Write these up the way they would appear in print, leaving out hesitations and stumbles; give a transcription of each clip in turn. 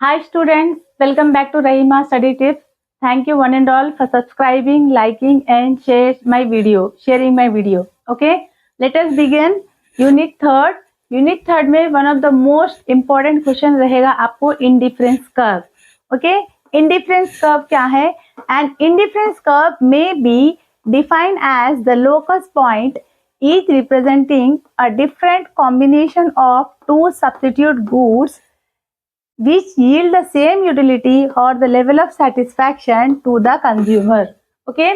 Hi students, welcome back to Rahima Study Tips. Thank you one and all for subscribing, liking and sharing my video. Okay, let us begin. Unit third. Unit third में one of the most important question रहेगा आपको indifference curve. Okay, indifference curve क्या है? An indifference curve may be defined as the locus point each representing a different combination of two substitute goods which yield the same utility or the level of satisfaction to the consumer. Okay,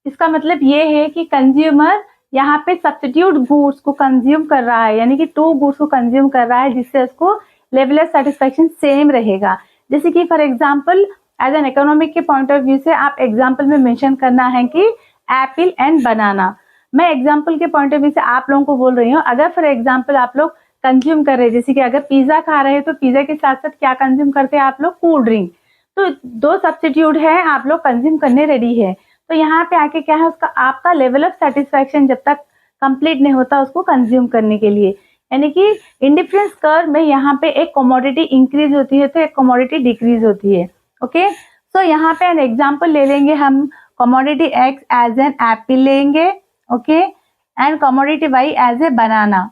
इसका मतलब ये है कि consumer यहाँ पे substitute goods को consume कर रहा है, यानी कि टू गुड्स को कंज्यूम कर रहा है जिससे उसको लेवल ऑफ सेटिस्फेक्शन सेम रहेगा. जैसे कि for example as an economic के पॉइंट ऑफ व्यू से आप एग्जांपल में मेंशन करना है कि एप्पल एंड बनाना. मैं एग्जांपल के पॉइंट ऑफ व्यू से आप लोगों को बोल रही हूँ. अगर फॉर एग्जांपल आप लोग कंज्यूम कर रहे हैं, जैसे कि अगर पिज्जा खा रहे हैं तो पिज्जा के साथ साथ क्या कंज्यूम करते हैं आप लोग? Cold drink. तो दो सब्स्टिट्यूट है, आप लोग कंज्यूम करने रेडी है. तो यहाँ पे आके क्या है, उसका आपका लेवल ऑफ सेटिस्फेक्शन जब तक कंप्लीट नहीं होता उसको कंज्यूम करने के लिए, यानी कि इंडिफरेंस कर्व में यहाँ पे एक कमोडिटी इंक्रीज होती है तो एक कमोडिटी डिक्रीज होती है. ओके, सो यहाँ पे एन एग्जाम्पल ले लेंगे हम. Commodity X as an apple लेंगे. Okay, and commodity Y as a banana.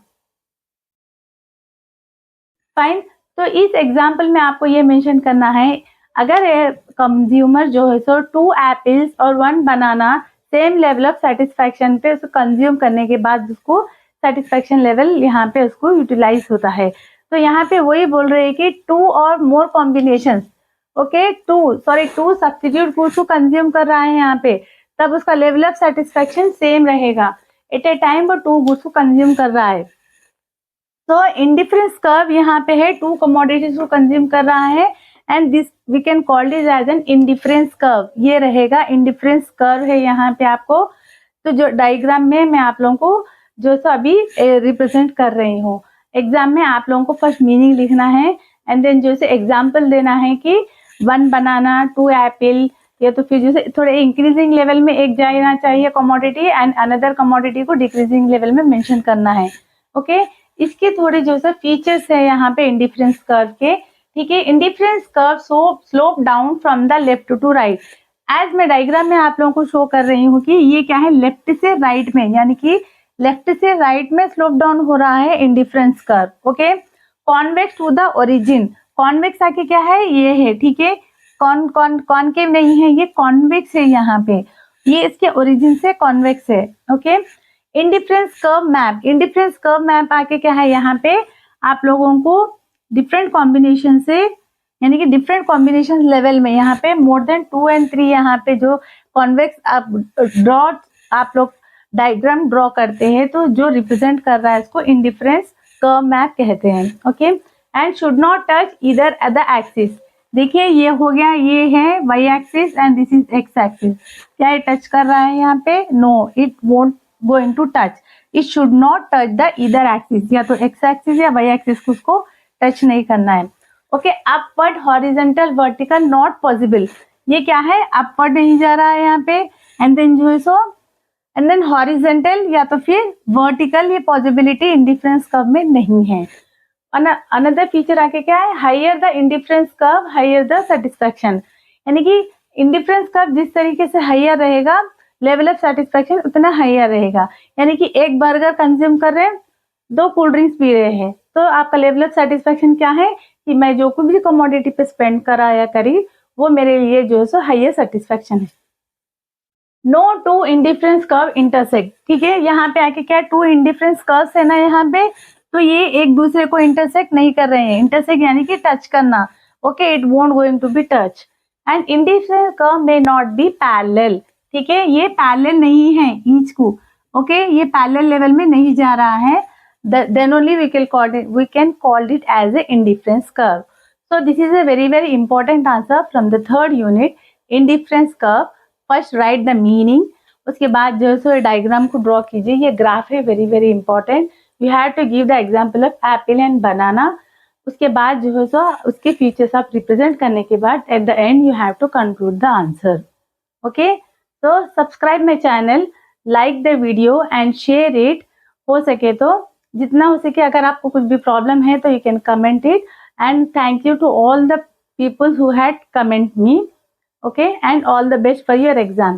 Fine. तो इस एग्जाम्पल में आपको ये मेंशन करना है, अगर कंज्यूमर जो है सो 2 एप्पल्स और 1 बनाना सेम लेवल ऑफ सेटिस्फेक्शन पे उसको कंज्यूम करने के बाद उसको सेटिस्फेक्शन लेवल यहाँ पे उसको यूटिलाइज होता है. तो यहाँ पे वही बोल रहे हैं कि 2 और मोर कॉम्बिनेशन. ओके, 2 सब्स्टिट्यूट गुड्स को कंज्यूम कर रहा है यहाँ पे, तब उसका लेवल ऑफ सेटिस्फेक्शन सेम रहेगा. एट ए टाइम वो 2 गुड्स को कंज्यूम कर रहा है. तो इंडिफरेंस कर्व यहाँ पे है, 2 कमोडिटीज को कंज्यूम कर रहा है and this we can call this as an indifference curve. ये रहेगा इंडिफरेंस कर्व है यहाँ पे आपको. तो जो डायग्राम में मैं आप लोगों को जो सो अभी रिप्रेजेंट कर रही हूँ, एग्जाम में आप लोगों को फर्स्ट मीनिंग लिखना है एंड देन जो से एग्जाम्पल देना है कि 1 बनाना 2 एप्पल, या तो फिर जैसे थोड़े इंक्रीजिंग लेवल में एक जाना चाहिए कमोडिटी एंड अनदर कमोडिटी को डिक्रीजिंग लेवल में मेंशन करना है. ओके, इसके थोड़े जो सा फीचर्स है यहाँ पे इंडिफरेंस कर्व के. ठीक है, indifference curve slope down from the left to right. As मैं डायग्राम में आप लोगों को शो कर रही हूँ कि ये क्या है, लेफ्ट से राइट में, यानी कि लेफ्ट से राइट में स्लोप डाउन हो रहा है indifference curve. Okay, convex to the origin. Convex आके क्या है, ये है. ठीक है, कॉनकेव नहीं है, ये कॉन्वेक्स है यहाँ पे, ये इसके ओरिजिन से कॉन्वेक्स है. Okay, indifference curve map. Indifference curve map आके क्या है, यहाँ पे आप लोगों को डिफरेंट कॉम्बिनेशन से, यानी कि डिफरेंट कॉम्बिनेशन लेवल में यहाँ पे मोर देन 2 and 3 यहाँ पे जो कॉन्वेक्स आप लोग डायग्राम ड्रॉ करते हैं तो जो रिप्रेजेंट कर रहा है इसको इंडिफरेंस कर्व मैप कहते हैं. Okay, and should not touch इधर एट द एक्सिस. देखिए ये हो गया, ये है Y axis and this is X axis. क्या ये टच कर रहा है यहाँ पे? No, it won't going to touch. It should not touch the either axis. या तो x axis या y axis को उसको टच नहीं करना है. Okay, upward horizontal vertical not possible. ये क्या है, अपवर्ड नहीं जा रहा है यहाँ पे, एंड देन जो है सो एंड देन हॉरिजेंटल या तो फिर वर्टिकल, ये पॉसिबिलिटी इंडिफरेंस कर्व में नहीं है. अनदर फीचर आके क्या है, higher the indifference curve higher the satisfaction. यानी कि इंडिफरेंस कर्व जिस तरीके से हायर रहेगा लेवल ऑफ सेटिस्फेक्शन उतना हायर रहेगा. यानी कि एक बर्गर कंज्यूम कर रहे हैं, 2 कोल्ड ड्रिंक्स पी रहे हैं, तो आपका लेवल ऑफ सेटिस्फेक्शन क्या है कि मैं जो कुछ भी कमोडिटी पे स्पेंड करा या करी वो मेरे लिए जो है सो हायर सेटिस्फेक्शन है. No 2 indifference curve intersect. ठीक है, यहाँ पे आके क्या 2 इंडिफरेंस कर्व्स है ना यहाँ पे, तो ये एक दूसरे को इंटरसेक्ट नहीं कर रहे हैं. इंटरसेक्ट यानी कि टच करना. Okay, it won't going to be touch. And indifference curve may not be parallel. ठीक है, ये पैरेलल नहीं है ईच को. ओके, ये पैरेलल लेवल में नहीं जा रहा है. Then only we can call it as a indifference curve. So this is a very very important answer from the third unit, indifference curve. First write the meaning, उसके बाद जो है सो डायग्राम को ड्रॉ कीजिए. ये ग्राफ है, very very important. You have to give the example of apple and banana. उसके बाद जो है सो उसके फीचर्स आप रिप्रेजेंट करने के बाद at the end you have to conclude the answer. Okay, so subscribe my channel, like the video and share it. हो सके तो जितना हो सके, अगर आपको कुछ भी प्रॉब्लम है तो you can comment it. And thank you to all the people who had comment me. Okay, and all the best for your exams.